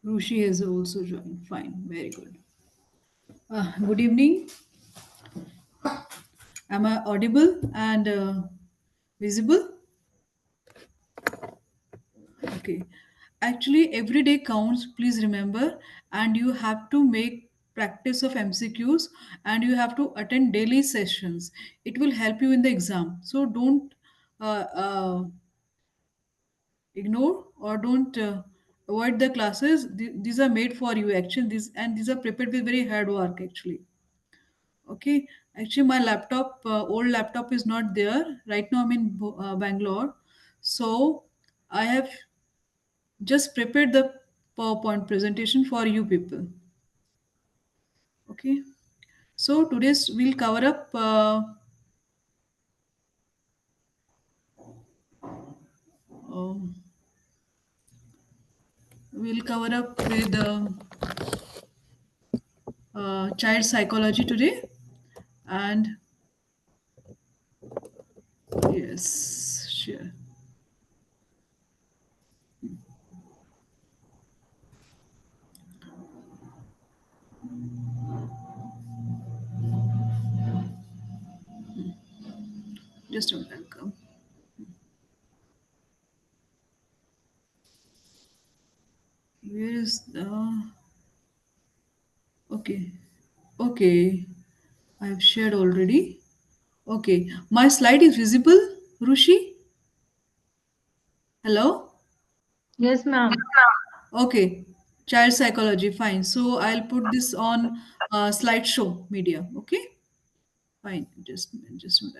Rushi has also joined. Fine, very good. Good evening. Am I audible and visible? Okay. Actually, every day counts, please remember, and you have to make practice of MCQs and you have to attend daily sessions. It will help you in the exam. So don't uh, uh, ignore or don't avoid the classes. These are made for you actually. These are prepared with very hard work actually. Okay, actually, my old laptop is not there. Right now, I'm in Bangalore. So, I have just prepared the PowerPoint presentation for you people. Okay, so today's we'll cover up. Um, we'll cover up with child psychology today, and yes, sure. Just a minute. Where is the? Okay, okay. I have shared already. Okay, my slide is visible, Rushi? Hello? Yes, ma'am. Okay, child psychology, fine. So I'll put this on slideshow media. Okay, fine. Just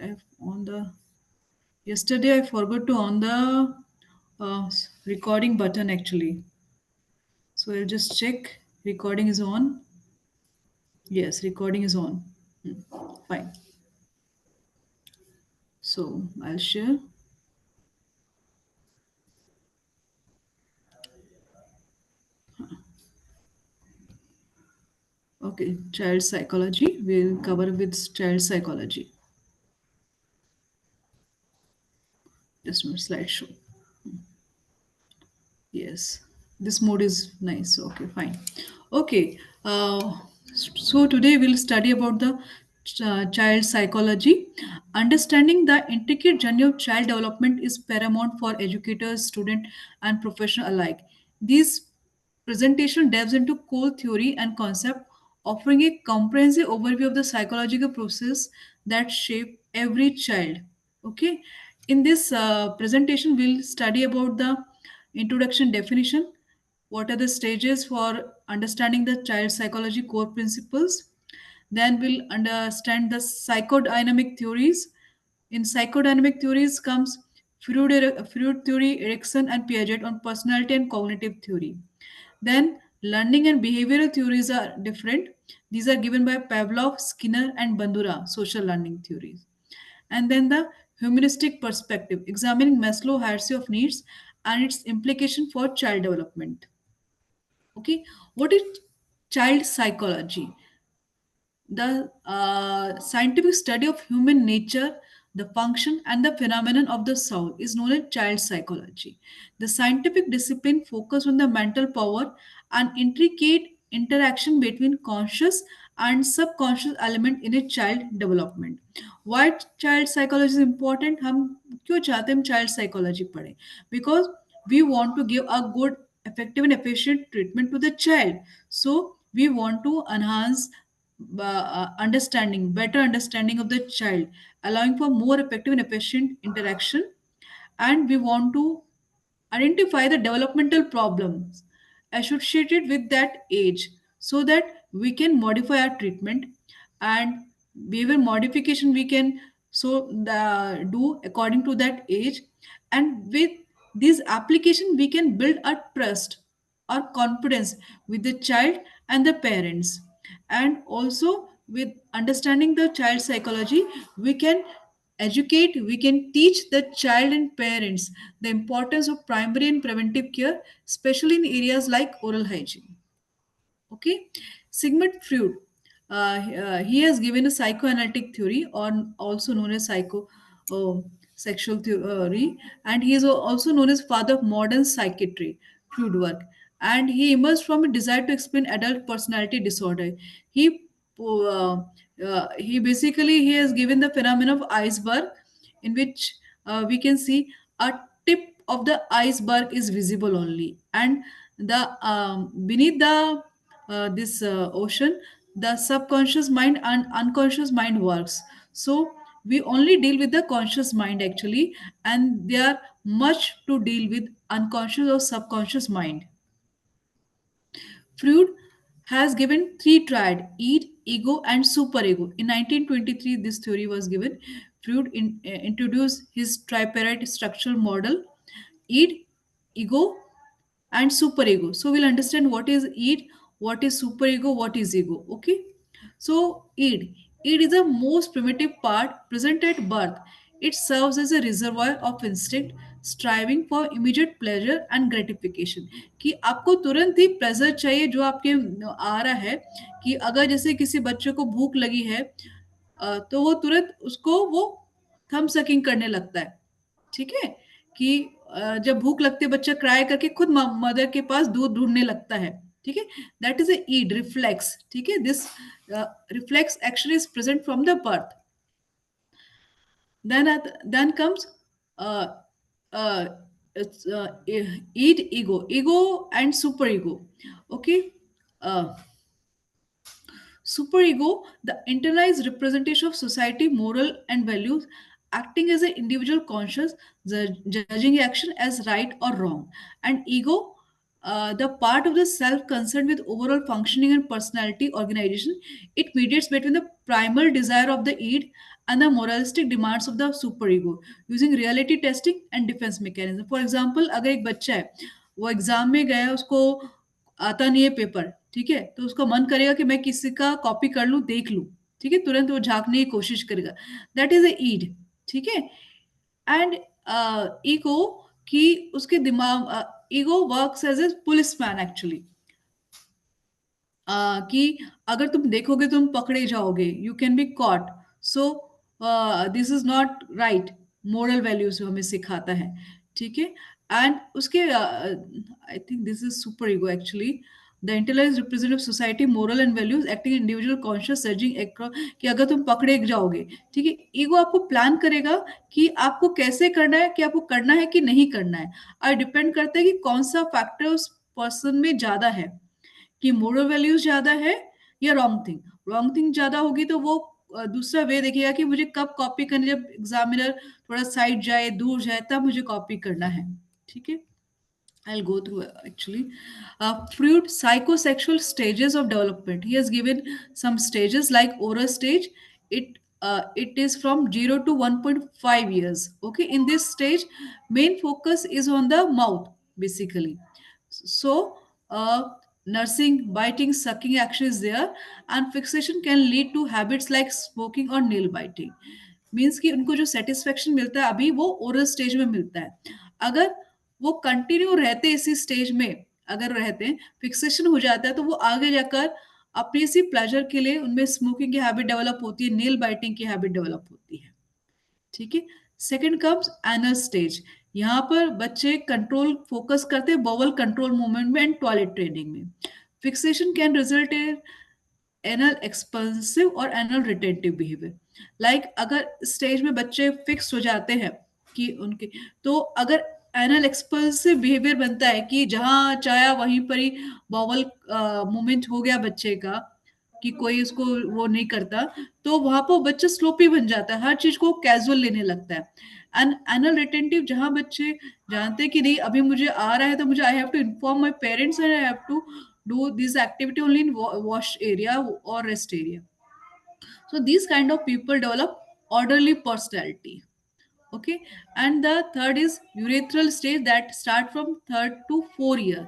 I have on the yesterday I forgot to on the recording button actually. So I'll just check. Recording is on. Yes, recording is on. Fine. So I'll share. Okay, child psychology. We'll cover with child psychology. Just a slideshow. Yes, this mode is nice. Okay, fine. Okay, so today we'll study about the child psychology. Understanding the intricate journey of child development is paramount for educators, student, and professional alike. This presentation delves into core theory and concept, offering a comprehensive overview of the psychological process that shape every child. Okay, in this presentation, we'll study about the introduction definition. What are the stages for understanding the child psychology core principles? Then we'll understand the psychodynamic theories. In psychodynamic theories comes Freud theory, Erikson and Piaget on personality and cognitive theory. Then learning and behavioral theories are different. These are given by Pavlov, Skinner, and Bandura, social learning theories. And then the humanistic perspective, examining Maslow hierarchy of needs and its implication for child development. Okay, what is child psychology? The scientific study of human nature, the function, and the phenomenon of the soul is known as child psychology. The scientific discipline focuses on the mental power and intricate interaction between conscious and subconscious element in a child development. Why child psychology is important? हम क्यों चाहते हैं हम child psychology पढ़ें? Because we want to give a good, effective, and efficient treatment to the child. So we want to enhance better understanding of the child, allowing for more effective and efficient interaction. And we want to identify the developmental problems associated with that age so that we can modify our treatment and behavior modification we can do according to that age. And with this application we can build a trust or confidence with the child and the parents. And also with understanding the child psychology we can educate, we can teach the child and parents the importance of primary and preventive care, especially in areas like oral hygiene. Okay, Sigmund Freud. He has given a psychoanalytic theory, or also known as uh, sexual theory, and he is also known as father of modern psychiatry. Freud work. and he emerged from a desire to explain adult personality disorder. He basically he has given the phenomenon of iceberg, in which we can see a tip of the iceberg is visible only, and the beneath the this ocean, the subconscious mind and unconscious mind works. So we only deal with the conscious mind actually, and there are much to deal with unconscious or subconscious mind. Freud has given three triad: id, ego, and superego. In 1923, this theory was given. Freud introduced his tripartite structural model: id, ego, and superego. So we'll understand what is id, what is superego, what is ego. Okay. So id is the most primitive part present at birth. It serves as a reservoir of instinct, striving for immediate pleasure and gratification. कि आपको तुरंत ही pleasure चाहिए जो आपके आ रहा है, कि अगर जैसे किसी बच्चे को भूख लगी है, तो वो तुरंत उसको वो थम सकिंग करने लगता है। ठीक है? कि जब भूख लगती है बच्चा क्राई करके खुद मदर के पास दूध ढूंढने लगता है। ठीक है? That is a id reflex. ठीक है? This reflex action is present from the birth. Then comes uh, uh, id, ego and superego. Okay. Superego, the internalized representation of society, moral, and values, acting as an individual conscious, judging action as right or wrong. And ego, the part of the self concerned with overall functioning and personality organization, it mediates between the primal desire of the id and the moralistic demands of the superego, using reality testing and defense mechanism. For example, अगर एक बच्चा है, वो exam में गया, उसको आता नहीं है पेपर, ठीक है, तो उसका मन करेगा कि मैं किसी का कॉपी कर लूं, देख लूं, ठीक है, तुरंत वो झांकने की कोशिश करेगा. That is a id. ठीक है. एंड ईगो की उसके दिमाग, ego works as a policeman actually, कि अगर तुम देखोगे तुम पकड़े जाओगे, you can be caught. So this is not right. Moral values हमें सिखाता है. ठीक है. एंड उसके I think this is super ego actually, the intellect representative society moral and values acting individual conscious surging across, कि अगर तुम पकड़े जाओगे, ठीक है, ईगो आपको प्लान करेगा कि आपको कैसे करना है, कि आपको करना है कि नहीं करना है, और डिपेंड करता है कि कौन सा फैक्टर उस पर्सन में ज्यादा है, कि मोरल वैल्यूज ज्यादा है या रॉन्ग थिंग. रॉन्ग थिंग ज्यादा होगी तो वो दूसरा वे देखेगा कि मुझे कब कॉपी करनी, जब एग्जामिनर थोड़ा साइड जाए, दूर जाए, तब मुझे कॉपी करना है. ठीक है. I'll go through actually. Freud, psychosexual stages of development. He has given some stages like oral stage. It is from 0 to 1.5 years. Okay, in this stage, main focus is on the mouth basically. So, nursing, biting, sucking action is there, and fixation can lead to habits like smoking or nail biting. Means कि उनको जो satisfaction मिलता है अभी वो oral stage में मिलता है. अगर वो कंटिन्यू रहते इसी स्टेज में, अगर रहते हैं, फिक्सेशन हो जाता है, तो वो आगे जाकर अपनी इसी प्लेजर के लिए उनमें स्मोकिंग की हैबिट डेवलप होती है, नेल बाइटिंग की हैबिट डेवलप होती है. ठीक है. Second comes anal stage. यहाँ पर बच्चे कंट्रोल फोकस करते हैं बॉवल कंट्रोल मूवमेंट में एंड टॉयलेट ट्रेनिंग में. Fixation can result in anal expensive और एनल रिटेंटिव बिहेवियर. लाइक अगर स्टेज में बच्चे फिक्स हो जाते हैं कि उनके, तो अगर एनल एक्सपेंसिव बिहेवियर बनता है कि जहां चाहे वहीं पर ही बॉवल मूवमेंट हो गया बच्चे का, कि कोई उसको वो नहीं करता, तो वहां पर बच्चा स्लोपी बन जाता है, हर चीज को कैजुअल लेने लगता है. एंड एनल रिटेंटिव, जहां बच्चे जानते हैं कि नहीं अभी मुझे आ रहा है, तो मुझे I have to inform my parents and I have to do this activity only in wash area or rest area. So these kind of people develop orderly personality. Okay. And the third is urethral stage, that start from third to 4 year.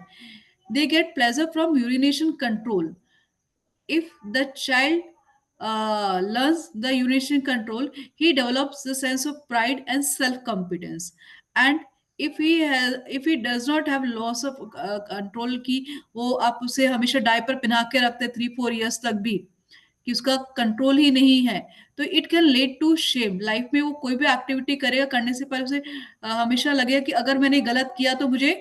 They get pleasure from urination control. If the child learns the urination control, he develops the sense of pride and self confidence. And if he does not have loss of control, कि वो आप उसे हमेशा diaper पहना के रखते 3-4 years तक भी, कि उसका कंट्रोल ही नहीं है, तो it can lead to shame. Life में वो कोई भी एक्टिविटी करेगा, करने से पहले उसे हमेशा लगेगा कि अगर मैंने गलत किया तो मुझे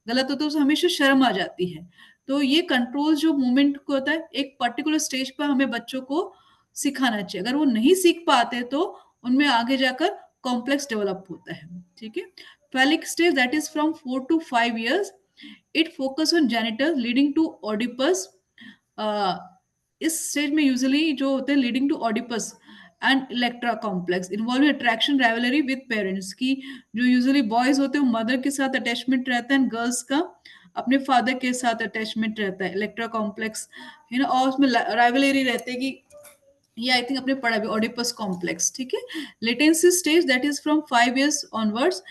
गलत होता है तो हमेशा शर्म आ जाती है। तो ये कंट्रोल जो मूवमेंट को होता है एक पर्टिकुलर स्टेज पर हमें बच्चों को सिखाना चाहिए। अगर वो नहीं सीख पाते तो उनमें आगे जाकर कॉम्प्लेक्स डेवलप होता है। ठीक है। Phallic stage, that is from 4 to 5 years. It focus on genitals leading to Oedipus. Uh, इस स्टेज में यूजुअली जो होते हैं leading to Oedipus and Electra complex involving attraction rivalry with parents की। जो यूजुअली बॉयज होते हैं वो मदर के साथ अटैचमेंट रहता है एंड गर्ल्स का अपने फादर के साथ अटैचमेंट रहता है, इलेक्ट्रा कॉम्प्लेक्स है ना। और उसमें राइवलरी रहते हैं कि ये आई थिंक अपने पढ़ा भी ऑडिपस कॉम्प्लेक्स। ठीक है। Latency stage that is from 5 years onwards.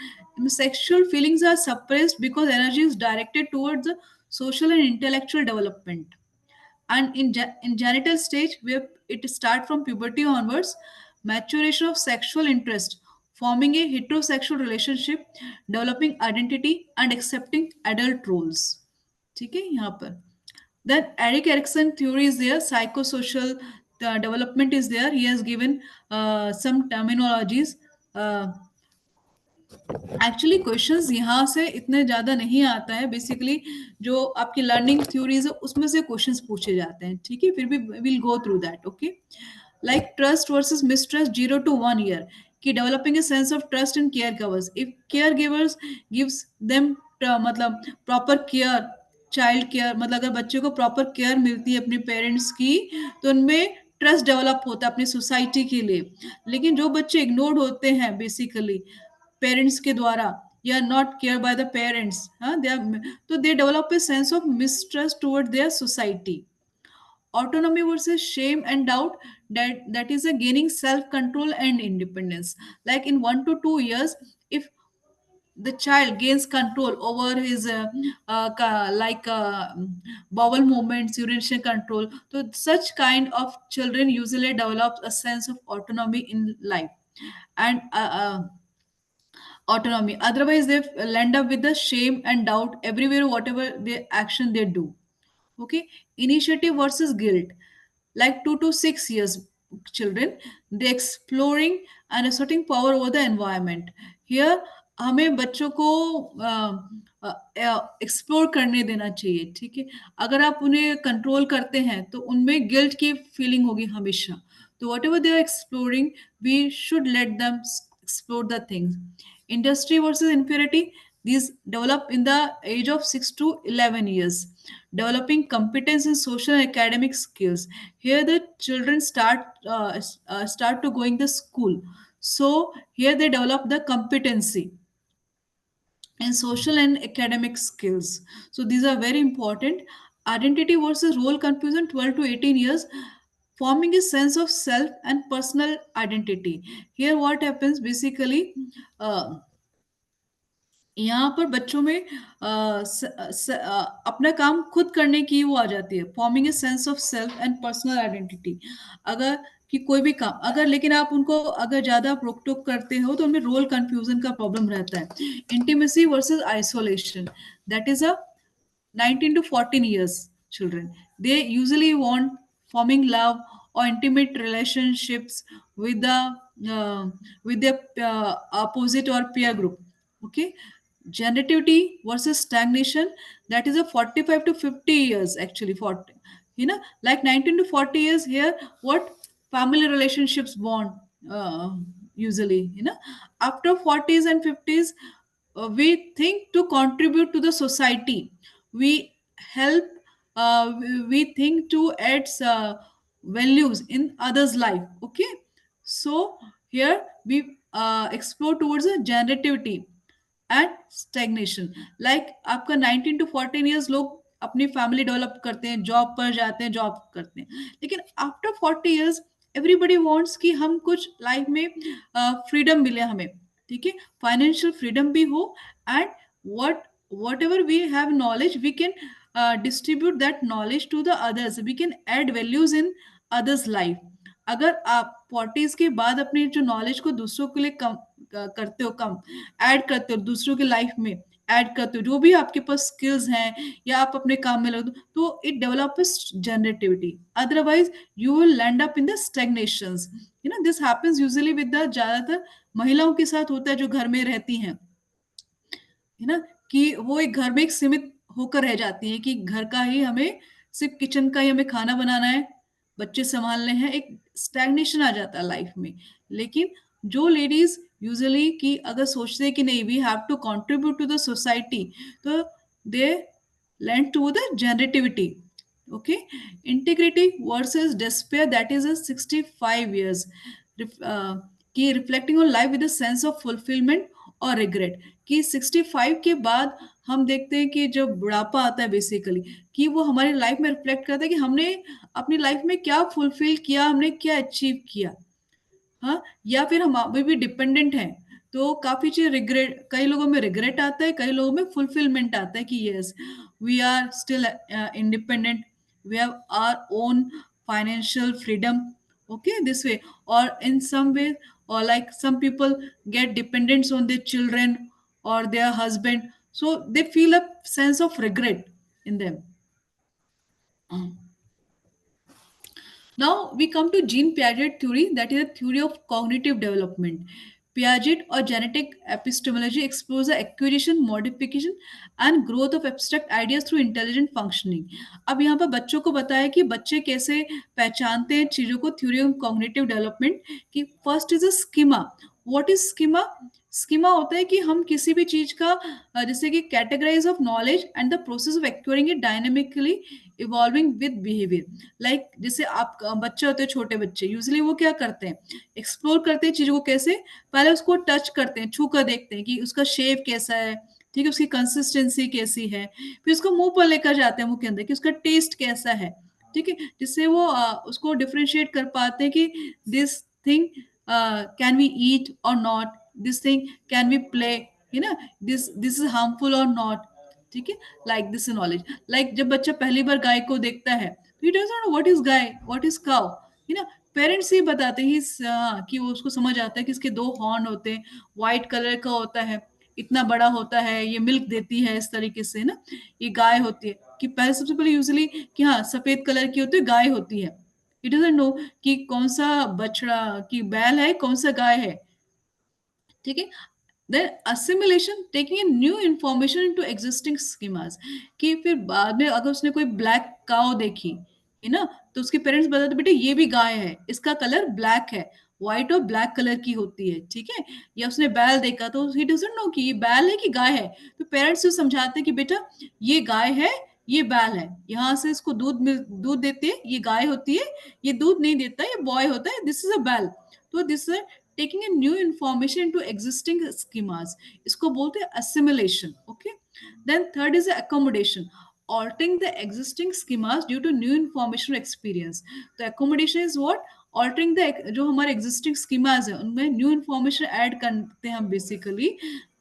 Sexual feelings are suppressed because energy is directed towards the social and intellectual development. And in genital stage where it start from puberty onwards, maturation of sexual interest, forming a heterosexual relationship, developing identity and accepting adult roles. ठीक है यहाँ पर। then Eric Erikson theory is there, psychosocial development is there. He has given some terminologies. Actually questions यहाँ से इतने ज्यादा नहीं आता है, बेसिकली जो आपकी लर्निंग थ्योरीज है उसमें से क्वेश्चंस पूछे जाते हैं। ठीक है। फिर भी will go through that. Okay. Like trust versus mistrust 0 to 1 year कि developing a sense of trust in care givers. If care givers gives them मतलब प्रॉपर केयर, चाइल्ड केयर, मतलब अगर बच्चे को प्रॉपर केयर मिलती है अपने पेरेंट्स की तो उनमें ट्रस्ट डेवलप होता है अपनी सोसाइटी के लिए। लेकिन जो बच्चे इग्नोर्ड होते हैं बेसिकली पेरेंट्स के द्वारा या not care by the parents, हाँ दे आर, तो they develop a sense of mistrust toward their society. Autonomy versus shame and doubt, that is a gaining self control and independence. Like in 1 to 2 years, if the child gains control over his bowel movements, urination control, so such kind of children usually develop a sense of autonomy in life and autonomy. Otherwise they land up with the shame and doubt everywhere whatever their action they do. Okay. Initiative versus guilt, like 2 to 6 years children, they exploring and asserting power over the environment. Here हमें बच्चों को explore करने देना चाहिए। ठीक है। अगर आप उन्हें कंट्रोल करते हैं तो उनमें गिल्ट की फीलिंग होगी हमेशा। तो whatever they are exploring we should let them explore the things. Industry versus inferiority, these develop in the age of 6 to 11 years. Developing competence in social and academic skills. Here the children start to going the school. So here they develop the competency and social and academic skills. So these are very important. Identity versus role confusion 12 to 18 years, forming a sense of self and personal identity. Here what happens basically, uh, यहाँ पर बच्चों में अपना काम खुद करने की वो आ जाती है, forming a sense of self and personal identity. अगर कि कोई भी काम अगर, लेकिन आप उनको अगर ज्यादा रोक टोक करते हो तो उनमें रोल कंफ्यूजन का प्रॉब्लम रहता है। Intimacy versus isolation, that is a 19 to 14 years children, they usually want forming love or intimate relationships with the uh, with their opposite or peer group. Okay. Generativity versus stagnation, that is a 45 to 50 years actually. 40, like 19 to 40 years here, what family relationships bond, usually, after 40s and 50s, we think to contribute to the society, we help, we think to add values in others life. Okay. So here we explore towards a generativity at stagnation. Like आपका 19 to 14 years लोग अपनी family develop करते हैं, job पर जाते हैं, job करते हैं। लेकिन आफ्टर 40 years एवरीबडी वांट्स कि हम कुछ लाइफ में फ्रीडम मिले हमें। ठीक है। फाइनेंशियल फ्रीडम भी हो and whatever we have knowledge we can distribute that knowledge to the others, we can add values in others life. अगर आप 40s के बाद अपनी जो नॉलेज को दूसरों के लिए कम करते हो, कम ऐड करते हो दूसरों की लाइफ में, ऐड करते हो जो भी आपके पास स्किल्स हैं या आप अपने काम में लगे तो it develops generativity. Otherwise you will land up in the stagnations. This happens usually with the, ज्यादातर महिलाओं के साथ होता है जो घर में रहती हैं, है ना। कि वो एक घर में एक सीमित होकर रह जाती हैं कि घर का ही हमें, सिर्फ किचन का ही हमें खाना बनाना है, बच्चे संभालने हैं, एक स्टैग्नेशन आ जाता है लाइफ में। लेकिन जो लेडीज यूजुअली कि अगर सोचते हैं कि नहीं we have to contribute to the society, तो they lend to the generativity. Okay, integrity versus despair, that is a 65 years. कि reflecting on life with a sense of fulfillment और regret, कि 65 के बाद हम देखते हैं कि जब बुढ़ापा आता है बेसिकली, कि वो हमारी लाइफ में रिफ्लेक्ट करता है कि हमने अपनी लाइफ में क्या फुलफिल किया, हमने क्या अचीव किया। हाँ, या फिर हम अभी भी डिपेंडेंट हैं, तो काफी चीज रिग्रेट, कई लोगों में रिग्रेट आता है, कई लोगों में फुलफिलमेंट आता है कि yes we are still independent, we have our own financial freedom. Okay, this way, और इन सम वे, और like some people get dependents on their children और their husband, so they feel a sense of regret in them. Now we come to Jean Piaget theory, that is a theory of cognitive development. Piaget or genetic epistemology explores the acquisition, modification and growth of abstract ideas through intelligent functioning. अब यहाँ पर बच्चों को बताया कि बच्चे कैसे पहचानते हैं चीजों को, थ्योरी ऑफ कॉग्निटिव डेवलपमेंट, कि first is a schema. What is schema? Schema होता है कि हम किसी भी चीज का जैसे कि categorize of knowledge and the process of acquiring it dynamically evolving with behaviour. Like जैसे आप बच्चे होते हैं, छोटे बच्चे यूजली वो क्या करते हैं, एक्सप्लोर करते हैं चीजों को, कैसे पहले उसको टच करते हैं, छू कर देखते हैं कि उसका शेप कैसा है, ठीक है, उसकी कंसिस्टेंसी कैसी है, फिर उसको मुंह पर लेकर जाते हैं मुंह के अंदर कि उसका टेस्ट कैसा है, ठीक है, जिससे वो उसको डिफ्रेंशिएट कर पाते हैं कि this thing can we eat और not, this thing can we play, you ना, दिस इज हार्मफुल और नॉट, ठीक है, लाइक दिस नॉलेज। लाइक जब बच्चा पहली बार गाय को देखता है तो he doesn't know what is guy, what is cow, you ना, पेरेंट्स ही बताते हैं कि वो उसको समझ आता है कि इसके दो हॉर्न होते हैं, व्हाइट कलर का होता है, इतना बड़ा होता है, ये मिल्क देती है, इस तरीके से ना, ये गाय होती है। कि पहले सबसे पहले यूजली कि हाँ सफेद कलर की होती है, गाय होती है। इट डजंट नो कि कौन सा बछड़ा की बैल है, कौन सा गाय है, ठीक है। Then assimilation, taking in new information into existing schemas, कि फिर बाद में अगर उसने कोई ब्लैक काउ देखी है ना, तो उसके पेरेंट्स बताते बेटे ये भी गाय है, इसका कलर ब्लैक है, व्हाइट और ब्लैक कलर की होती है, ठीक है। या उसने बैल देखा तो ही डजंट नो कि ये बैल है कि गाय है, तो पेरेंट्स उसे समझाते हैं कि बेटा ये गाय है, ये बैल है, यहाँ से इसको दूध देते हैं, ये गाय होती है, ये दूध नहीं देता, ये बॉय होता है, दिस इज अ बैल। तो this taking a new information into existing schemas, इसको बोलते हैं assimilation. Okay, then third is the accommodation, altering the existing schemas due to new information or experience. तो accommodation is what, altering the जो हमारे existing schemas है उनमें new information add करते हैं हम basically,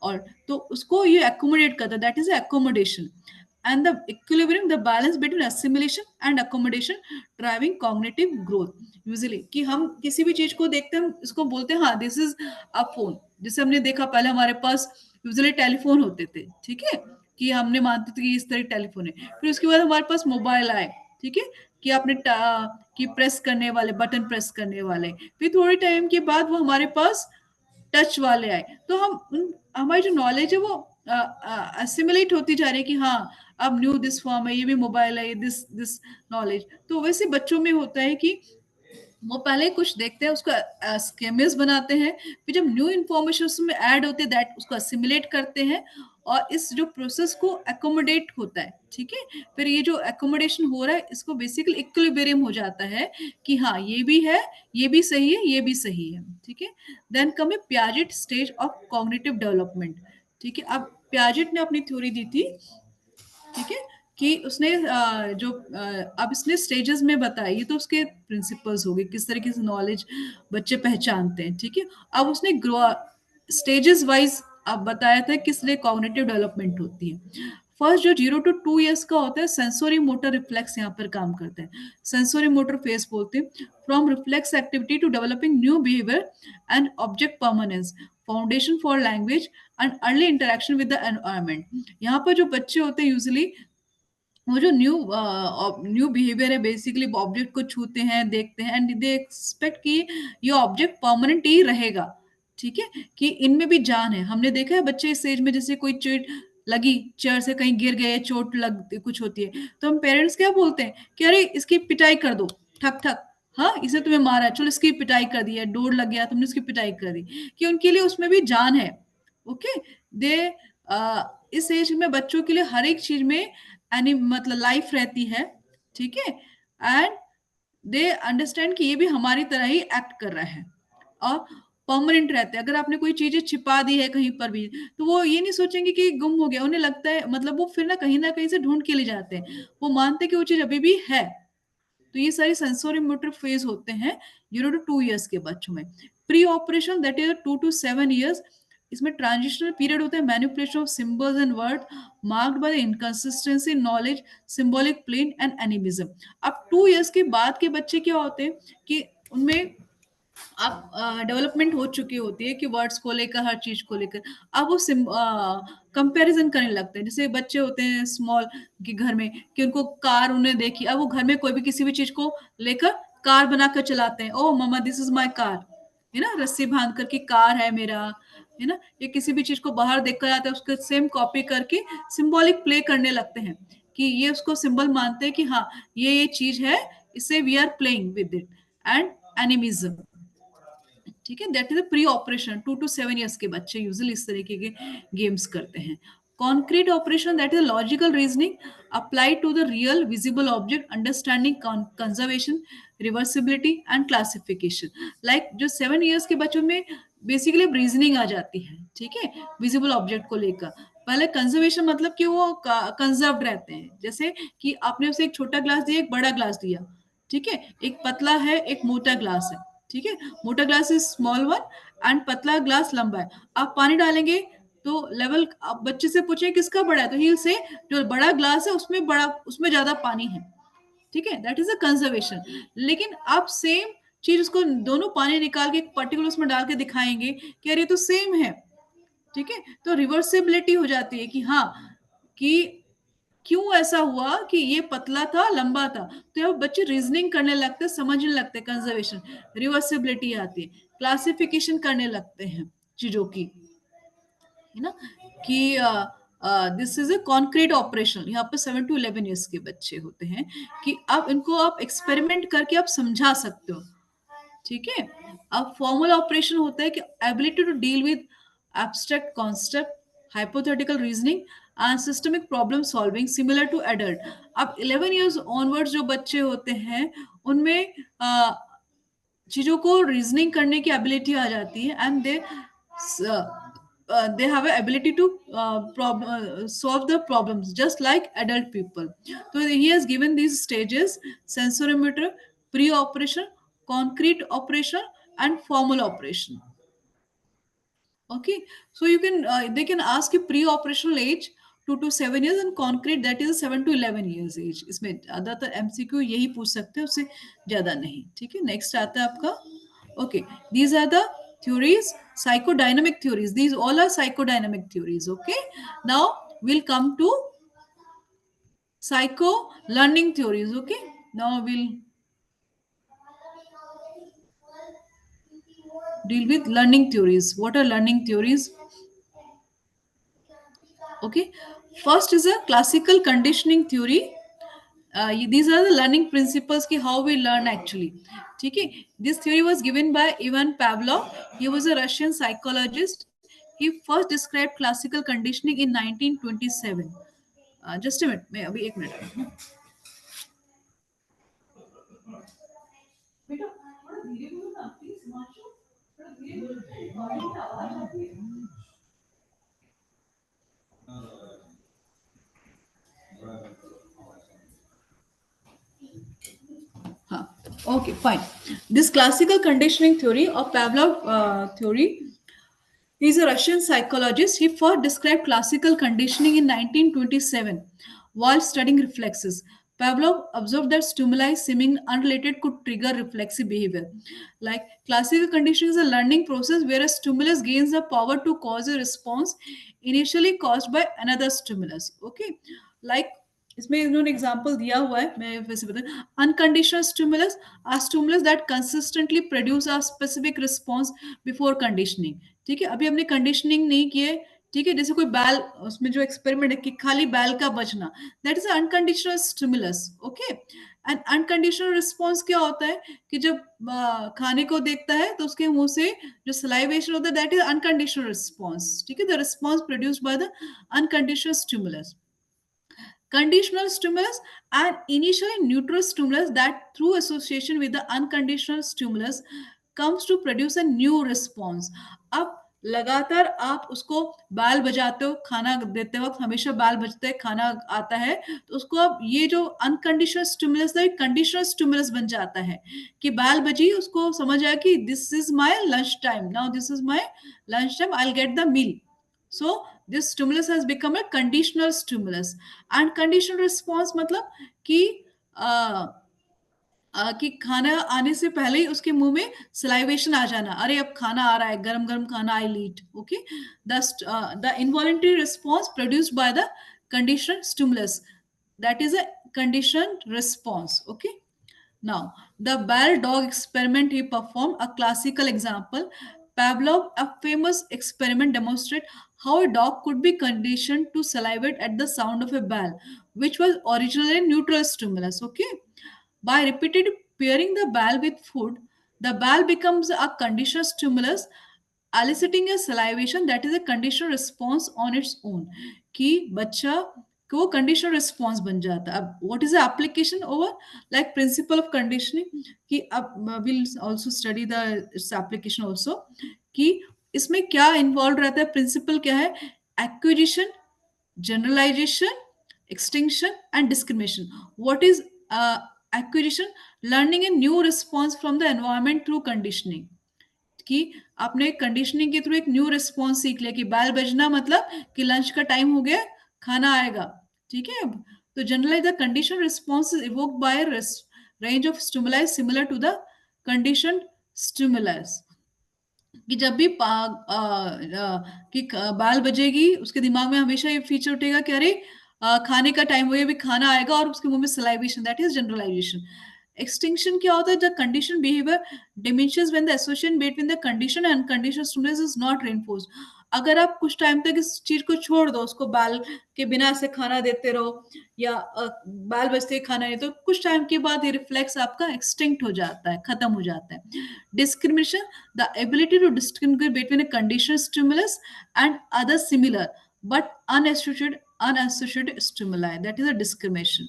और तो उसको ये accommodate करता है, that is accommodation. And the equilibrium, the balance between assimilation and accommodation driving cognitive growth. Usually कि हम किसी भी चीज को देखते हैं, हम इसको बोलते हैं हाँ दिस इज अ फोन। जैसे हमने देखा पहले हमारे पास यूजली टेलीफोन होते थे, ठीक है, कि हमने मानते थे कि इस तरह टेलीफोन है, फिर उसके बाद हमारे पास मोबाइल आए, ठीक है, कि आपने कि प्रेस करने वाले, बटन प्रेस करने वाले, फिर थोड़े टाइम के बाद वो हमारे पास टच वाले आए, तो हमारी जो नॉलेज है वो असिमुलेट होती जा रही है कि हाँ अब न्यू दिस फॉर्म है, ये भी मोबाइल है, दिस दिस नॉलेज। तो वैसे बच्चों में होता है कि वो पहले कुछ देखते हैं, उसको स्केमेस बनाते हैं, फिर जब न्यू इंफॉर्मेशन उसमें ऐड होते हैं दैट उसको असिमुलेट करते हैं, और इस जो प्रोसेस को एकोमोडेट होता है, ठीक है, फिर ये जो एकोमोडेशन हो रहा है इसको बेसिकली इक्विलिब्रियम हो जाता है कि हाँ ये भी है, ये भी सही है, ये भी सही है, ठीक है। Then come a Piaget stage of cognitive development, ठीक है। अब पियाजेट ने अपनी थ्योरी दी थी, ठीक है, कि उसने अब इसने स्टेजेस में बताया, ये तो उसके प्रिंसिपल्स हो गए किस तरीके से नॉलेज बच्चे पहचानते हैं, ठीक है। अब उसने ग्रो स्टेजेस वाइज अब बताया था किस लिए कॉग्निटिव डेवलपमेंट होती है। फर्स्ट जो 0 to 2 years का होता है, सेंसोरी मोटर रिफ्लेक्स यहाँ पर काम करते हैं, सेंसोरी मोटर फेस बोलते हैं, from reflex activity to developing new behaviour and object permanence, foundation for language and early interaction with the environment. यहाँ पर जो बच्चे होते हैं यूजली वो जो न्यू बिहेवियर है, बेसिकली ऑब्जेक्ट को छूते हैं, देखते हैं एंड दे एक्सपेक्ट कि ये ऑब्जेक्ट परमानेंट ही रहेगा, ठीक है, कि इनमें भी जान है। हमने देखा है बच्चे इस एज में जैसे कोई चीज लगी, चेयर से कहीं गिर गए, चोट लग कुछ होती है, तो हम पेरेंट्स क्या बोलते हैं कि अरे इसकी पिटाई कर दो, ठक ठक, हाँ इसे तुम्हें मारा है, चलो इसकी पिटाई कर दी है, डोर लग गया तुमने उसकी पिटाई कर दी, कि उनके लिए उसमें भी जान है। ओके, दे इस एज में बच्चों के लिए हर एक चीज में मतलब लाइफ रहती है, ठीक है, एंड दे अंडरस्टैंड कि ये भी हमारी तरह ही एक्ट कर रहा है और परमानेंट रहते हैं। अगर आपने कोई चीजें छिपा दी है कहीं पर भी, तो वो ये नहीं सोचेंगे कि गुम हो गया, उन्हें लगता है, मतलब वो फिर ना कहीं से ढूंढ के ले जाते हैं, वो मानते हैं कि वो चीज अभी भी है। तो ये सारी सेंसोरी मोटर फेज होते हैं 0 to 2 years के बच्चों में। Pre operation that is 2 to 7 years, इसमें ट्रांजिशनल पीरियड होता है, manipulation of symbols and word marked by inconsistency knowledge, symbolic play and animism. अब 2 years के बाद के बच्चे क्या होते हैं कि उनमें आप डेवलपमेंट हो चुकी होती है कि वर्ड्स को लेकर, हर चीज को लेकर अब वो कंपैरिजन करने लगते हैं। जैसे बच्चे होते हैं स्मॉल कि घर में, कि उनको कार उन्हें देखी, अब वो घर में कोई भी किसी भी चीज को लेकर कार बनाकर चलाते हैं, ओ मम्मा दिस इज माय कार, है ना, रस्सी बांध कर की कार है मेरा, है ना, ये किसी भी चीज को बाहर देख कर आता है उसको सेम कॉपी करके सिंबॉलिक प्ले करने लगते हैं, कि ये उसको सिंबल मानते हैं कि हाँ ये चीज है, इससे we are playing with it, and animism, ठीक है, that is pre operation. 2 to 7 years के बच्चे यूजली इस तरीके के गेम्स करते हैं। Concrete operation that is logical reasoning applied to the real visible object, understanding conservation, reversibility and classification. Like जो 7 years के बच्चों में बेसिकली रीजनिंग आ जाती है, ठीक है, विजिबल ऑब्जेक्ट को लेकर। पहले कंजर्वेशन मतलब कि वो कंजर्व्ड रहते हैं, जैसे कि आपने उसे एक छोटा ग्लास दिया, एक बड़ा ग्लास दिया, ठीक है, एक पतला है एक मोटा ग्लास है, ठीक है, मोटा glass is small one and पतला ग्लास लंबा है। आप पानी डालेंगे तो लेवल, आप बच्चे से पूछे किसका बड़ा है, तो ही से जो बड़ा ग्लास है उसमें बड़ा, उसमें ज्यादा पानी है, ठीक है, दैट इज अ कंजर्वेशन। लेकिन आप सेम चीज उसको दोनों पानी निकाल के पर्टिकुलर उसमें डाल के दिखाएंगे कि अरे ये तो सेम है, ठीक है, तो रिवर्सिबिलिटी हो जाती है कि हाँ, कि क्यों ऐसा हुआ कि ये पतला था लंबा था, तो अब बच्चे रीजनिंग करने लगते हैं, समझने लगते हैं, कंजर्वेशन, रिवर्सिबिलिटी आती है, क्लासिफिकेशन करने लगते हैं चीजों की, है ना, कि this is a concrete operation. यहाँ पे 7 to 11 years के बच्चे होते हैं, कि अब इनको आप एक्सपेरिमेंट करके आप समझा सकते हो, ठीक है। अब फॉर्मल ऑपरेशन होता है कि ability to deal with abstract concept, hypothetical reasoning and systemic problem solving similar to adult. अब 11 years ऑनवर्ड्स जो बच्चे होते हैं उनमें चीजों को रीजनिंग करने की एबिलिटी आ जाती है, and they have a ability to solve the problems just like adult people. So he has given these stages: sensorimeter, pre-operation, concrete operation, and formal operation. Okay, so you can they can ask you pre-operational age 2 to 7 years, and concrete that is 7 to 11 years age. इसमें ज्यादातर MCQ यही पूछ सकते हैं, उससे ज्यादा नहीं, ठीक है। नेक्स्ट आता है आपका, okay, these are the theories, psychodynamic theories, these all are psychodynamic theories, okay. Now we'll come to psycho learning theories, okay. Now we'll deal with learning theories. What are learning theories? Okay, first is a classical conditioning theory. These are the learning principles ki how we learn actually, ठीक है। This theory was given by Ivan Pavlov. He was a Russian psychologist. He first described classical conditioning in 1927. Just a minute, मैं अभी एक minute, बेटा थोड़ा धीरे बोलो ना प्लीज, माशो थोड़ा धीरे बोलो, आवाज आती है। हाँ, okay, fine. This classical conditioning theory or Pavlov theory, he's a Russian psychologist. He first described classical conditioning in 1927 while studying reflexes. Pavlov observed that stimuli seeming unrelated could trigger reflexive behavior. Like classical conditioning is a learning process where a stimulus gains the power to cause a response initially caused by another stimulus. Okay, like इसमें इन्होंने example दिया हुआ है, मैं वैसे बता, unconditional stimulus are stimulus that consistently produce a specific response before conditioning, ठीक है। अभी हमने कंडीशनिंग नहीं किए, ठीक है, जैसे कोई बैल, उसमें जो एक्सपेरिमेंट है कि खाली बैल का बजना, that is unconditional stimulus. Okay, and unconditional response क्या होता है कि जब खाने को देखता है तो उसके मुंह से जो सलाइवेशन होता है, दैट इज अनकंडीशनल रिस्पॉन्स। ठीक है, the response produced by the unconditional stimulus. Conditional stimulus and initially neutral stimulus that through association with the unconditional stimulus comes to produce a new response. अब लगातार आप उसको बैल बजाते हो, खाना देते वक्त हमेशा बैल बजते हैं, खाना आता है, तो उसको अब ये जो अनकंडीशनल स्टिमुलस है कंडीशनल स्टिमुलस बन जाता है कि बैल बजी, उसको समझ आया कि this is my lunch time, now this is my lunch time, I will get the meal. So this stimulus has become a conditional stimulus. And conditional response मतलब कि कि खाना आने से पहले ही उसके मुंह में सलाइवेशन आ जाना, अरे अब खाना आ रहा है, गरम गरम खाना, आई लीट. Okay, the involuntary response produced by the conditional stimulus, that is a conditioned response. Okay, now the bell dog experiment he performed, a classical example. Pavlov, a famous experiment, demonstrate how a dog could be conditioned to salivate at the sound of a bell, which was originally a neutral stimulus. Okay, by repeated pairing the bell with food, the bell becomes a conditional stimulus, eliciting a salivation that is a conditional response on its own. कि बच्चा को वो conditional response बन जाता है. अब what is the application over, like principle of conditioning, कि अब will also study the its application also, कि इसमें क्या इन्वॉल्व रहता है, प्रिंसिपल क्या है, acquisition, generalization, extinction, and discrimination. What is acquisition? Learning a new response from the environment through conditioning. कि आपने कंडीशनिंग के थ्रू एक न्यू रिस्पॉन्स सीख लिया कि बैल बजना मतलब कि लंच का टाइम हो गया, खाना आएगा. ठीक है, अब तो generalise the condition response is evoked by range of stimuli similar to the condition stimulus. कि जब भी कि बाल बजेगी, उसके दिमाग में हमेशा ये फीचर उठेगा कि अरे खाने का टाइम हो गया, अभी खाना आएगा, और उसके मुंह में salivation, that is generalisation. Extinction क्या होता है, the condition behaviour diminishes when the association between the condition and condition stimulus is not reinforced. अगर आप कुछ टाइम तक इस चीज को छोड़ दो, उसको बाल के बिना से खाना देते रहो, या बाल बजते ही खाना नहीं, तो कुछ टाइम के बाद ये रिफ्लेक्स आपका एक्सटिंक्ट हो जाता है, खत्म हो जाता है. Discrimination, the ability to distinguish between a conditioned stimulus and other similar but unassociated stimuli, that is a discrimination.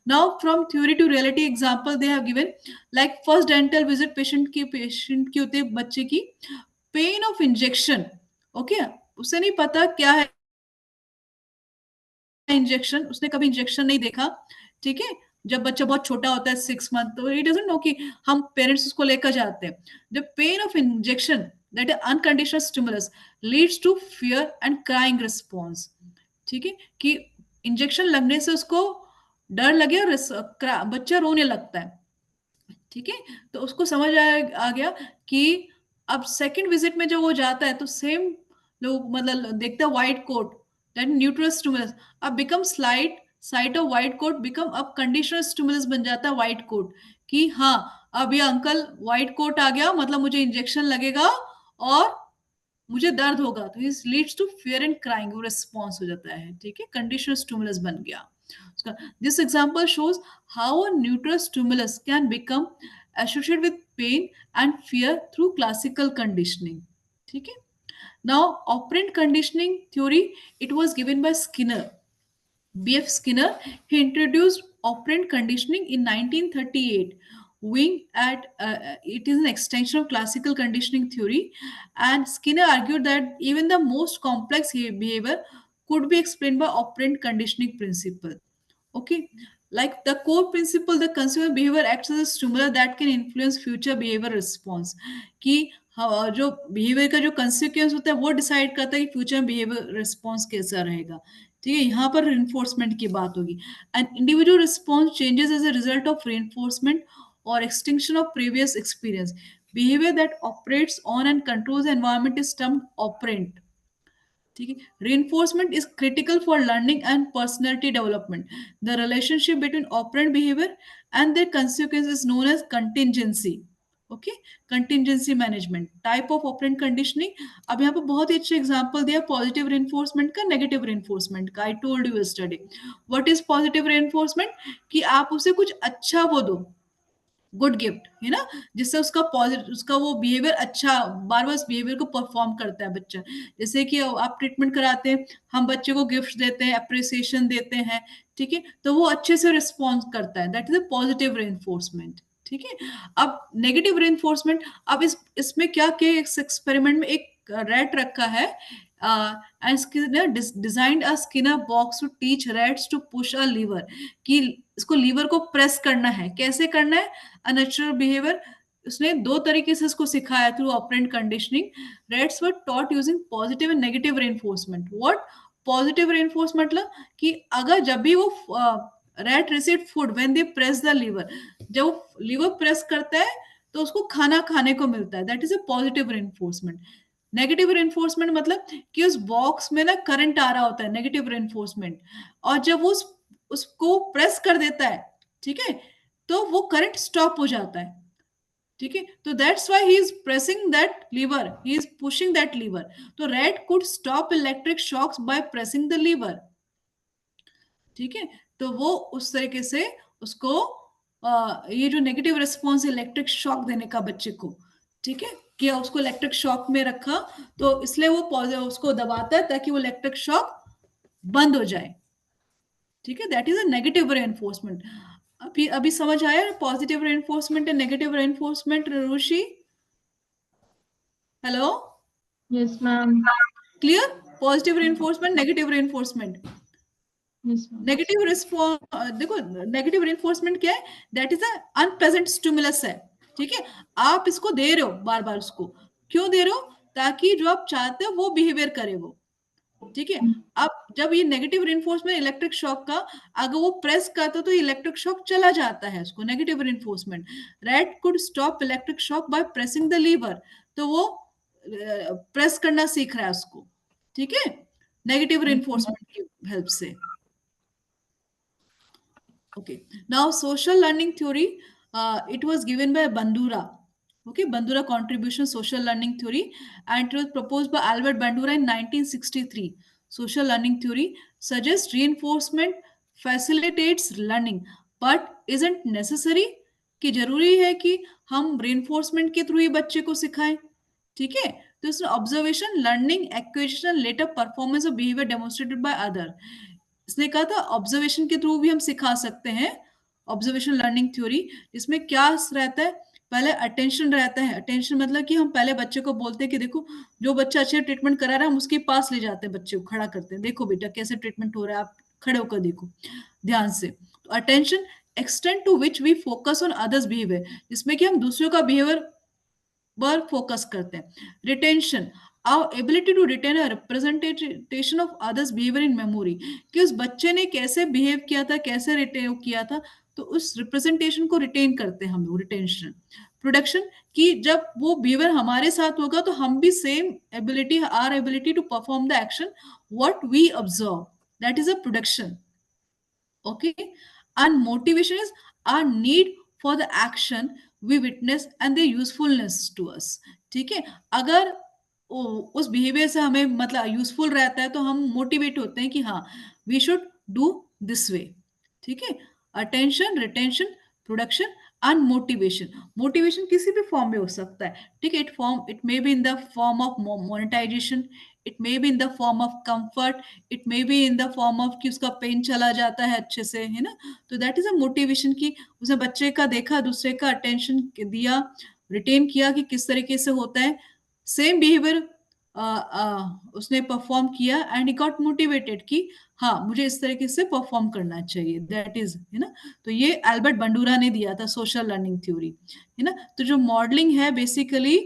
Now from theory to reality example they have given, like first dental visit patient की होती है बच्चे की, pain of injection. Okay, उसे नहीं पता क्या है इंजेक्शन, उसने कभी इंजेक्शन नहीं देखा. ठीक है, जब बच्चा बहुत छोटा होता है 6 मंथ, तो ही डजंट नो कि हम पेरेंट्स उसको लेकर जाते हैं. The pain of injection, that is unconditional stimulus, leads to fear and crying response. ठीक है, कि इंजेक्शन लगने से उसको डर लगे और बच्चा रोने लगता है. ठीक है, तो उसको समझ आ गया कि अब सेकंड विजिट में जब वो जाता है तो सेम लोग मतलब देखते हैं white coat, that neutral stimulus, अब become slight sight of white coat become अब कंडीशनल स्टिमुलस बन जाता है व्हाइट कोट, कि हाँ अब ये अंकल व्हाइट कोट आ गया, मतलब मुझे इंजेक्शन लगेगा और मुझे दर्द होगा, तो this leads to fear and crying, वो रिस्पॉन्स हो जाता है. ठीक है, कंडीशनल स्टिमुलस बन गया उसका. This example shows how a neutral stimulus can become associated with pain and fear through classical conditioning. ठीक है, now operant conditioning theory, it was given by Skinner, B.F. Skinner. He introduced operant conditioning in 1938. Wing at it is an extension of classical conditioning theory, and Skinner argued that even the most complex behavior could be explained by operant conditioning principle. Okay, like the core principle, the consumer behavior acts as a stimulus that can influence future behavior response. कि जो behaviour का जो consequence होता है वो decide करता है कि फ्यूचर में बिहेवियर रिस्पॉन्स कैसा रहेगा. ठीक है, यहाँ पर रिइंफोर्समेंट की बात होगी. And individual response changes as a result of reinforcement और extinction of previous experience. Behaviour that operates on and controls environment is termed operant. ठीक है, reinforcement is critical for learning and personality development. The relationship between operant behavior and their consequence is known as contingency. Okay, contingency management, type of operant conditioning. अब यहाँ पे बहुत ही अच्छा example दिया positive reinforcement का, negative reinforcement का। I told you yesterday what is positive reinforcement, कि आप उसे कुछ अच्छा वो दो, गुड गिफ्ट, है ना, जिससे उसका पॉजिटिव, उसका वो बिहेवियर अच्छा, बार बार उस बिहेवियर को परफॉर्म करता है बच्चा। जैसे कि आप ट्रीटमेंट कराते हैं, हम बच्चे को गिफ्ट देते हैं, अप्रिसिएशन देते हैं, ठीक है, तो वो अच्छे से रिस्पॉन्स करता है, that is a positive reinforcement. ठीक है, अब नेगेटिव रेनफोर्समेंट, अब इसमें क्या कि इस एक्सपेरिमेंट में एक रैट रखा है, and Skinner designed a Skinner box to teach rats to push a lever, कि इसको लीवर को प्रेस करना है, कैसे करना है, अननेचुरल बिहेवियर। उसने दो तरीके से इसको सिखाया through operant conditioning. Rats were taught using positive and negative reinforcement. What positive reinforcement, मतलब कि अगर जब भी वो rat receive food when they press the lever, जब लीवर प्रेस करता है तो उसको खाना खाने को मिलता है, that is a positive reinforcement. Negative reinforcement मतलब कि उस बॉक्स में ना करंट आ रहा होता है, नेगेटिव रेनफोर्समेंट, और जब वो उसको प्रेस कर देता है, ठीक है, तो वो करंट स्टॉप हो जाता है। ठीक है, तो that's why he is pressing that lever, he is pushing that lever. तो rat could stop electric shocks by pressing the lever. ठीक है, तो वो उस तरीके से उसको ये जो नेगेटिव रिस्पॉन्स इलेक्ट्रिक शॉक देने का बच्चे को, ठीक है, किया, उसको इलेक्ट्रिक शॉक में रखा, तो इसलिए वो उसको दबाता है ताकि वो इलेक्ट्रिक शॉक बंद हो जाए। ठीक है, that is a negative reinforcement. अभी अभी समझ आया positive reinforcement and negative reinforcement, Rishi? Hello, Yes, ma'am. Clear? Positive reinforcement, negative reinforcement. Yes, ma'am. Negative response, देखो नेगेटिव रेनफोर्समेंट क्या है, that is a unpleasant stimulus है। ठीक है, आप इसको दे रहे हो बार बार, उसको क्यों दे रहे हो, ताकि जो आप चाहते हो वो बिहेवियर करे वो। ठीक है, अब जब ये नेगेटिव रेनफोर्समेंट इलेक्ट्रिक शॉक का, अगर वो प्रेस करता तो इलेक्ट्रिक शॉक चला जाता है, उसको negative reinforcement. Rat could stop electric shock by pressing the lever, तो वो प्रेस करना सीख रहा है उसको। ठीक है, नेगेटिव रेनफोर्समेंट की हेल्प से। Okay. Now, social learning theory, it was given by Bandura. Okay, Bandura contribution social learning theory, and it was proposed by Albert Bandura in 1963. Social learning theory suggests reinforcement facilitates learning, but isn't necessary, कि जरूरी है कि हम reinforcement के through ही बच्चे को सिखाएं। ठीक है, तो इसमें observation, learning, acquisition, later performance और बिहेवियर डेमोन्स्ट्रेटेड बाय अदर। इसने कहा था ऑब्जर्वेशन के थ्रू भी हम सिखा सकते हैं, ऑब्जर्वेशन लर्निंग थ्योरी। इसमें क्या रहता है, पहले अटेंशन रहता है। अटेंशन मतलब कि हम पहले बच्चे को बोलते हैं कि देखो, जो बच्चा अच्छे ट्रीटमेंट करा रहा है हम उसके पास ले जाते हैं, बच्चे को खड़ा करते हैं, देखो बेटा कैसे ट्रीटमेंट हो रहा है, आप खड़े होकर देखो ध्यान से। तो attention, extent to which we focus on others behaviour, जिसमें कि हम दूसरों का बिहेवियर पर फोकस करते हैं। Retention, our ability to retain a representation of others behaviour in memory, कि उस बच्चे ने कैसे बिहेव किया था, कैसे रिटेन किया था, तो उस रिप्रेजेंटेशन को रिटेन करते हैं हम लोग, रिटेंशन। प्रोडक्शन, कि जब वो बिहेवियर हमारे साथ होगा तो हम भी same ability, our ability to perform the action what we observe, that is a production. Okay, and motivation is our need for the action we witness and their usefulness to us। ठीक है, अगर उस behaviour से हमें मतलब useful रहता है तो हम मोटिवेट होते हैं कि हाँ, we should do this way. ठीक है, attention, retention, production and motivation. Motivation किसी भी फॉर्म में हो सकता है। ठीक है, it may be in the form of monetisation, it may be in the form of comfort, it may be in the form of कि उसका पेन चला जाता है अच्छे से, है ना। तो दैट इज अ मोटिवेशन, की उसने बच्चे का देखा, दूसरे का अटेंशन दिया, रिटेन किया कि किस तरीके से होता है, सेम बिहेवियर उसने परफॉर्म किया, एंड ही गॉट मोटिवेटेड कि हाँ मुझे इस तरीके से परफॉर्म करना चाहिए, दैट इज, है ना। तो ये एल्बर्ट बंडूरा ने दिया था सोशल लर्निंग थ्योरी, है ना। तो जो मॉडलिंग है बेसिकली,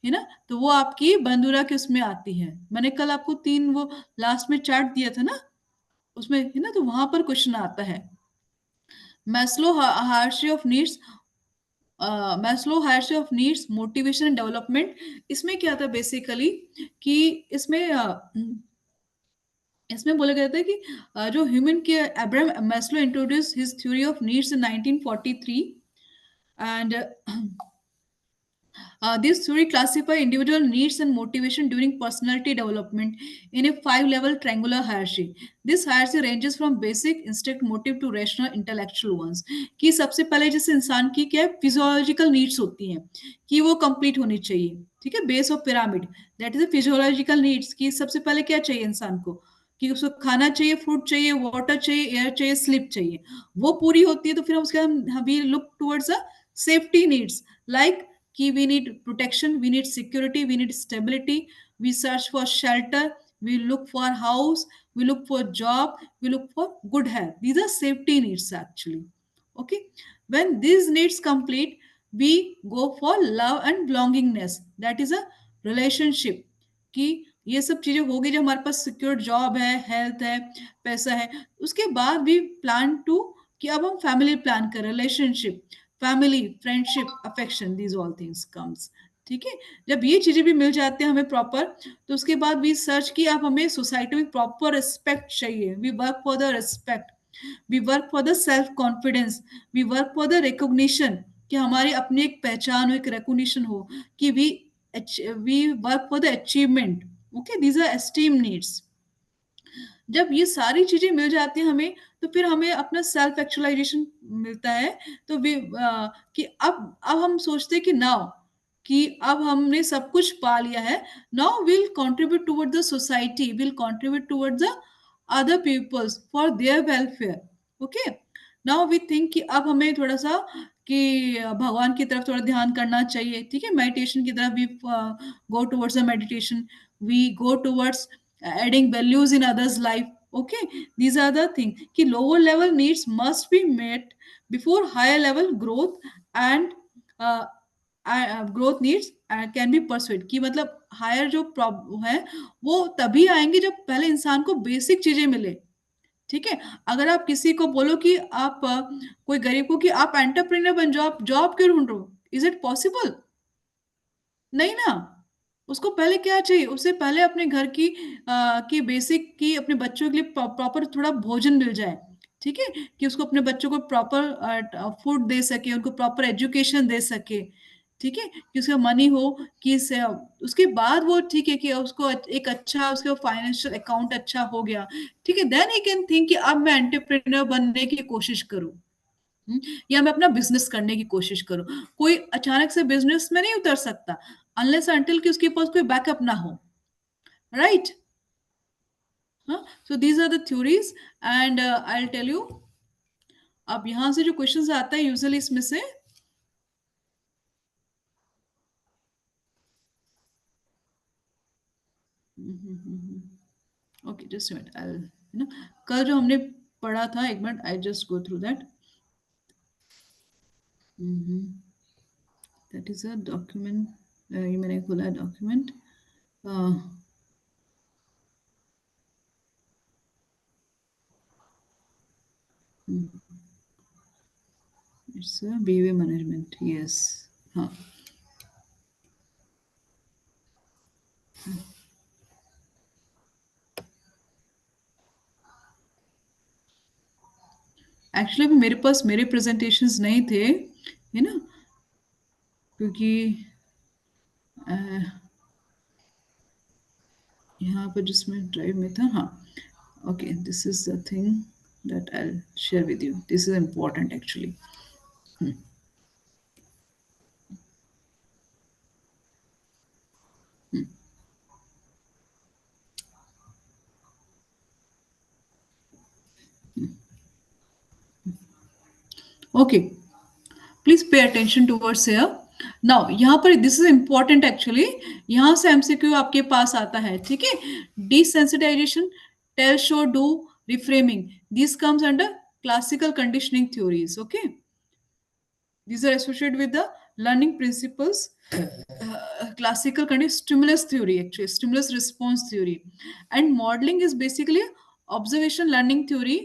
है ना, तो वो आपकी बंदूरा के उसमें आती है। मैंने कल आपको तीन वो लास्ट में चार्ट दिया था ना, उसमें, है ना, तो वहां पर क्वेश्चन आता है। Maslow hierarchy of needs, Maslow hierarchy of needs, motivation and development. इसमें क्या था बेसिकली, कि इसमें इसमें बोला गया था कि जो ह्यूमन के Abraham Maslow introduce his theory of needs in 1943, and This theory classify individual needs and motivation during personality development in a five-level triangular hierarchy. This hierarchy ranges from basic instinct motive to rational intellectual ones. कि सबसे पहले जैसे इंसान की क्या physiological needs होती हैं कि वो कंप्लीट होनी चाहिए, ठीक है, base of pyramid, that is physiological needs कि सबसे पहले क्या चाहिए इंसान को, कि उसको खाना चाहिए, फूड चाहिए, वाटर चाहिए, एयर चाहिए, स्लीप चाहिए, वो पूरी होती है तो फिर हम उसके हम we look towards a safety needs, like कि we need protection, we need security, we need stability, we search for shelter, we look for house, we look for job, we look for good health. These are safety needs actually. Okay, when these needs complete, we go for love and belongingness, that is a relationship, कि ये सब चीजें होगी जब हमारे पास secure job है, health है, पैसा है, उसके बाद भी प्लान टू कि अब हम फैमिली प्लान करें, relationship, family, friendship, affection, these all things comes, ठीक है। जब ये चीजें भी मिल जाती हैं हमें प्रॉपर, तो उसके बाद वी सर्च कि अब हमें सोसाइटी में प्रॉपर रिस्पेक्ट चाहिए, we work for the respect, we work for the self confidence, we work for the recognition, कि हमारी अपनी एक पहचान हो, एक रिकॉग्निशन हो, कि we work for the achievement. Okay, these are esteem needs. जब ये सारी चीजें मिल जाती हैं हमें, तो फिर हमें अपना सेल्फ एक्चुअलाइजेशन मिलता है। तो वे कि अब हम सोचते हैं कि नाउ, कि अब हमने सब कुछ पा लिया है, now will contribute toward the society, will contribute toward the other peoples for their welfare. Okay, now we think कि अब हमें थोड़ा सा कि भगवान की तरफ थोड़ा ध्यान करना चाहिए, ठीक है, मेडिटेशन की तरफ we go towards the meditation, we go towards adding values in others life। Okay, these are the thing कि lower level needs must be met before higher level growth and uh, growth needs can be pursued, कि मतलब higher जो problem है वो तभी आएंगे जब पहले इंसान को बेसिक चीजें मिले, ठीक है। अगर आप किसी को बोलो कि आप कोई गरीब को कि आप एंटरप्रेन्योर बन जाओ, आप जॉब क्यों ढूंढ रहे हो, इज इट पॉसिबल? नहीं ना। उसको पहले क्या चाहिए, उससे पहले अपने घर की बेसिक की अपने बच्चों के लिए प्रॉपर थोड़ा भोजन मिल जाए, ठीक है, कि उसको अपने बच्चों को प्रॉपर फूड दे सके, उनको प्रॉपर एजुकेशन दे सके, ठीक है, कि उसका मनी हो, कि उसके बाद वो ठीक है कि उसको एक अच्छा उसका फाइनेंशियल अकाउंट अच्छा हो गया, ठीक है, देन ही कैन थिंक कि अब मैं एंटरप्रेन्योर बनने की कोशिश करूं। या मैं अपना बिजनेस करने की कोशिश करूं। कोई अचानक से बिजनेस में नहीं उतर सकता अनलेस अंटिल कि उसके पास कोई बैकअप ना हो, राइट। हाँ, so these are the theories and I will tell you. अब यहां से जो क्वेश्चंस आता है यूजुअली इसमें से, okay just minute, I will, है ना, कल जो हमने पढ़ा था, एक minute I just go through that. That is a document, ये मैंने खोला है डॉक्यूमेंट। इट्स बीवे मैनेजमेंट, यस। हाँ, एक्चुअली अभी मेरे पास मेरे प्रेजेंटेशंस नहीं थे, है ना, क्योंकि अ, यहाँ पर जिसमें ड्राइव में था, हाँ। Okay, this is the thing that I share with you, this is important actually. Okay, please pay attention towards here. Now यहाँ पर दिस इज इंपॉर्टेंट एक्चुअली, यहाँ से एमसीक्यू आपके पास आता है, ठीक है। Desensitisation, tell, show, do, reframing, this comes under classical conditioning theories. Okay, these are associated with the learning principles, classical kind of stimulus theory, actually stimulus response theory, and modeling is basically observation learning theory।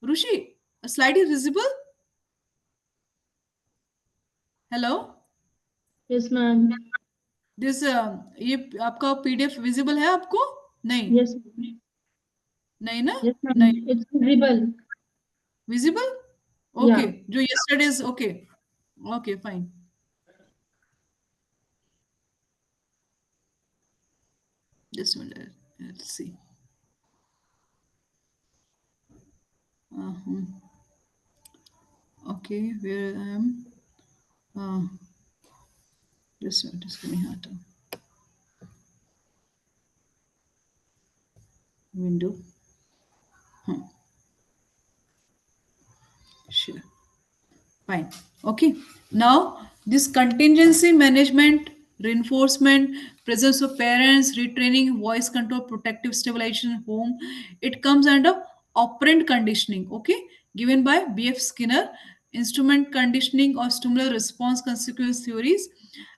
Rushi, a slide is visible? Hello, Yes, ma'am. this ये आपका PDF visible है आपको? नहीं, Yes, ma'am. नहीं ना, Yes, नहीं ma'am. It's visible. Visible. Okay, Yeah. जो yesterday's, okay, okay fine. Just a minute. Let's see. Uh, okay, where I am. Uh, just a minute. Just give me a time. Window. Hmm, sure. Fine. Okay. Now, this contingency management, reinforcement, presence of parents, retraining, voice control, protective stabilization, home, it comes under operant conditioning. Okay. Given by B.F. Skinner, instrument conditioning or stimulus response consequence theories,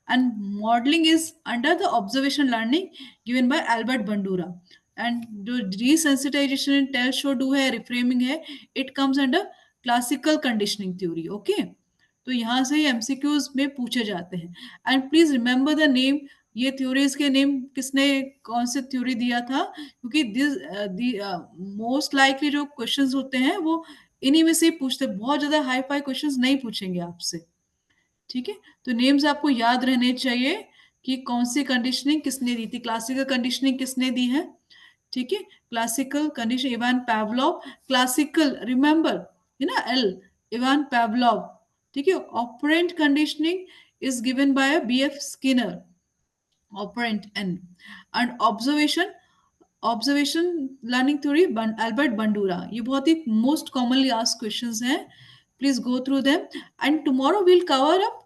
and modeling is under the observation learning given by Albert Bandura. And जो desensitization in tell show do है reframing है, it comes under classical conditioning theory okay तो यहाँ से MCQs में पूछे जाते हैं and please remember the name ये थ्योरीज के नेम किसने कौन से थ्योरी दिया था क्योंकि दिस मोस्ट लाइकली जो क्वेश्चंस होते हैं वो इन्हीं में से ही पूछते हैं बहुत ज्यादा हाई फाई क्वेश्चंस नहीं पूछेंगे आपसे ठीक है तो नेम्स आपको याद रहने चाहिए कि कौन सी कंडीशनिंग किसने दी थी क्लासिकल कंडीशनिंग किसने दी है ठीक है classical condition Ivan Pavlov classical remember है ना एल इवान पैवलोव ठीक है operant conditioning is given by B F Skinner operant एन and observation learning theory Albert Bandura ये बहुत ही मोस्ट कॉमनली आस्क्ड क्वेश्चंस हैं please go through them and tomorrow will cover up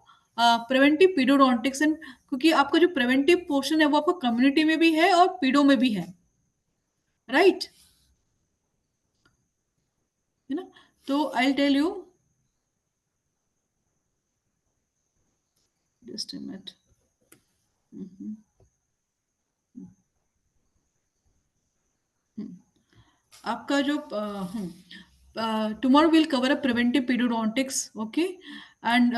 preventive pedodontics and क्योंकि आपका जो preventive portion है वो आपका कम्युनिटी में भी है और पीडो में भी है राइट है ना तो I tell you just a minute आपका जो tomorrow will cover a preventive periodontics okay and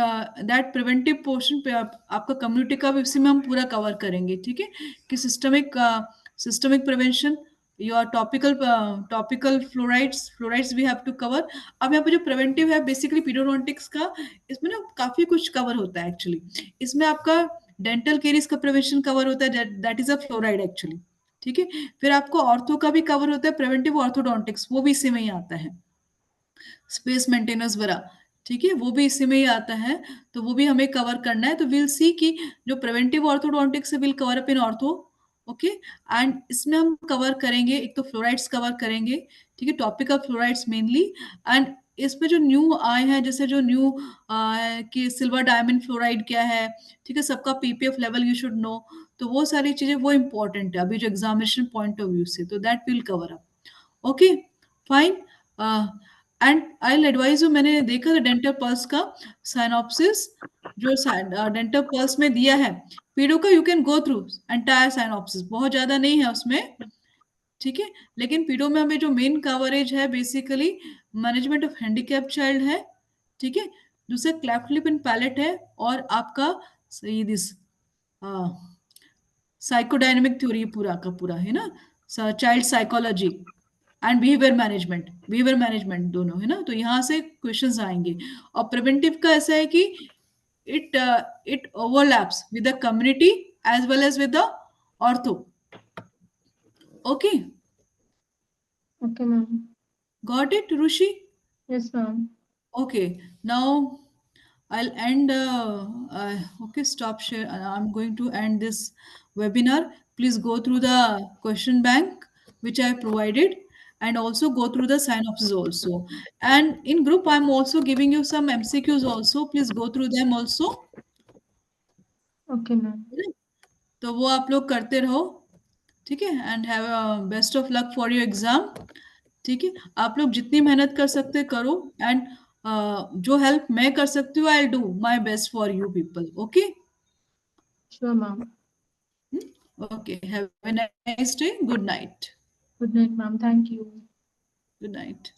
that preventive portion पे आपका कम्युनिटी का भी उसी में हम पूरा कवर करेंगे ठीक है कि systemic prevention your topical fluorides we have to cover अब यहाँ पे जो प्रिवेंटिव है बेसिकली पीरियोडोंटिक्स का इसमें ना काफी कुछ कवर होता है एक्चुअली इसमें आपका डेंटल केरीज का प्रिवेंशन कवर होता है that is a fluoride actually ठीक है फिर आपको ऑर्थो का भी कवर होता है प्रिवेंटिव ऑर्थोडोंटिक्स वो भी इसी में ही आता है स्पेस मेंटेनेंस वगैरह ठीक है वो भी इसी में ही आता है तो वो भी हमें कवर करना है तो विल सी कि जो preventive orthodontics will cover up in ortho okay and इसमें हम कवर करेंगे एक तो फ्लोराइड्स कवर करेंगे ठीक है topic of fluorides mainly and इसमें जो न्यू आए हैं जैसे जो न्यू कि सिल्वर डायमंड फ्लोराइड क्या है ठीक है सबका PPF level you should know तो वो सारी चीजें वो इंपॉर्टेंट है अभी जो एग्जामिनेशन पॉइंट ऑफ व्यू से तो that will cover up okay fine and I advise you मैंने देखा था डेंटल पल्स का साइनॉप्सिस जो डेंटल पल्स में दिया है पीडो का you can go through entire synopsis बहुत ज्यादा नहीं है उसमें ठीक है लेकिन पीडो में हमें जो मेन कवरेज है basically management of handicap child है ठीक है दूसरा क्लैफ्ट लिप एंड पैलेट है और आपका ये दिस साइकोडायनेमिक थ्योरी पूरा का पूरा है ना child psychology and behaviour management दोनों है ना तो यहाँ से क्वेश्चंस आएंगे और प्रिवेंटिव का ऐसा है कि it it overlaps with the community as well as with the ortho okay Okay, ma'am. Got it Rishi Yes, ma'am. okay now I'll end okay stop share I'm going to end this webinar please go through the question bank which I provided and also go through the synopsis also and in group I'm also giving you some mcqs also please go through them also Okay, ma'am. तो वो आप लोग करते रहो ठीक है and have best of luck for your exam ठीक है आप लोग जितनी मेहनत कर सकते करो एंड जो हेल्प मैं कर सकती हूँ I do my best for you people okay Sure, ma'am. Okay have a nice day good night Good night, ma'am. Thank you. Good night